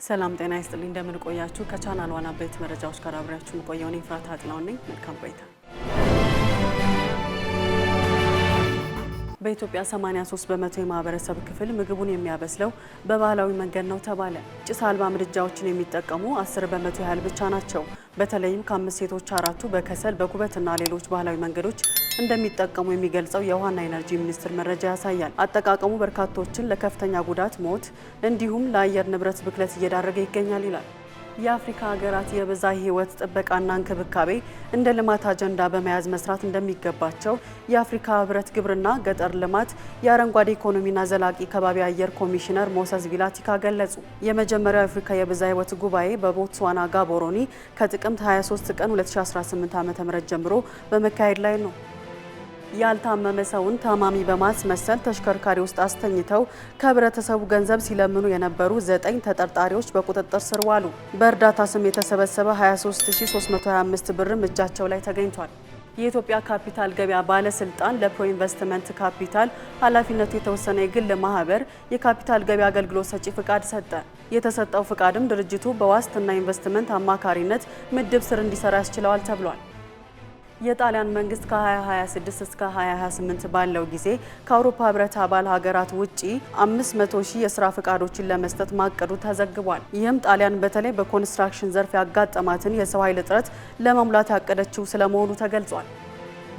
ሰላም ጤና ይስጥልኝ እንደምን ቆያችሁ ከቻናል ዋና ቤት መረጃዎች ጋር አብራችሁ ቆየው ነኝ ፍራታ አጥናው ነኝ መልካም ቆይታ በኢትዮጵያ 83 በመቶ የማህበረሰብ ክፍል ምግቡን የሚያበስለው በባህላዊ መንገድ ነው ተባለ ጭስ አልባ ምድጃዎችን የሚጠቀሙ 10 በመቶ ያህል ብቻ ናቸው በተለይም ከአምስት ሴቶች አራቱ በከሰል በኩበትና ሌሎች ባህላዊ መንገዶች እንደሚጠቀሙ የሚገልጸው የውሃና ኢነርጂ ሚኒስቴር መረጃ ያሳያል አጠቃቀሙ በርካቶችን ለከፍተኛ ጉዳት ሞት እንዲሁም ለአየር ንብረት ብክለት እየዳረገ ይገኛል ይላል የአፍሪካ ሀገራት የብዝሃ ህይወት ጥበቃና እንክብካቤ እንደ ልማት አጀንዳ በመያዝ መስራት እንደሚገባቸው የአፍሪካ ህብረት ግብርና ገጠር ልማት የአረንጓዴ ኢኮኖሚና ዘላቂ ከባቢ አየር ኮሚሽነር ሞሰስ ቪላቲካ ገለጹ የመጀመሪያው የአፍሪካ የብዝሃ ህይወት ጉባኤ በቦትስዋና ጋቦሮኒ ከጥቅምት 23 ቀን 2018 ዓ.ም ጀምሮ በመካሄድ ላይ ነው ያልታመመ ሰውን ታማሚ በማስመሰል ተሽከርካሪ ውስጥ አስተኝተው ከህብረተሰቡ ገንዘብ ሲለምኑ የነበሩ 9 ተጠርጣሪዎች በቁጥጥር ስር ዋሉ በእርዳታ ስም የተሰበሰበ 23325 ብርም እጃቸው ላይ ተገኝቷል የኢትዮጵያ ካፒታል ገበያ ባለስልጣን ለፕሮ ኢንቨስትመንት ካፒታል ኃላፊነቱ የተወሰነ የግል ማህበር የካፒታል ገበያ አገልግሎት ሰጪ ፍቃድ ሰጠ የተሰጠው ፍቃድም ድርጅቱ በዋስትና ኢንቨስትመንት አማካሪነት ምድብ ስር እንዲሰራ ያስችለዋል ተብሏል የጣሊያን መንግስት ከ2026 እስከ 2028 ባለው ጊዜ ከአውሮፓ ህብረት አባል ሀገራት ውጪ 500,000 የስራ ፍቃዶችን ለመስጠት ማቀዱ ተዘግቧል። ይህም ጣሊያን በተለይ በኮንስትራክሽን ዘርፍ ያጋጠማትን የሰው ኃይል እጥረት ለመሙላት ያቀደችው ስለመሆኑ ተገልጿል።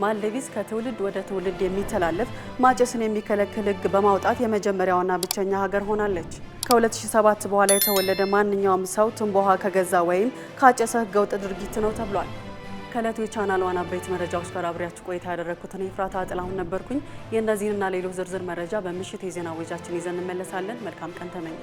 ማልዲቭስ ከትውልድ ወደ ትውልድ የሚተላለፍ ማጨስን የሚከለክል ህግ በማውጣት የመጀመሪያውና ብቸኛ ሀገር ሆናለች። ከ2007 በኋላ የተወለደ ማንኛውም ሰው ትንባሆ ከገዛ ወይም ካጨሰ ህገወጥ ድርጊት ነው ተብሏል። ከለቱ የቻናል ዋና ቤት መረጃዎች ጋር አብሬያችሁ ቆይታ ያደረኩት እኔ ፍራታ አጥላሁን ነበርኩኝ የእነዚህንና ሌሎች ዝርዝር መረጃ በምሽት የዜና ወጃችን ይዘን እንመለሳለን መልካም ቀን ተመኘን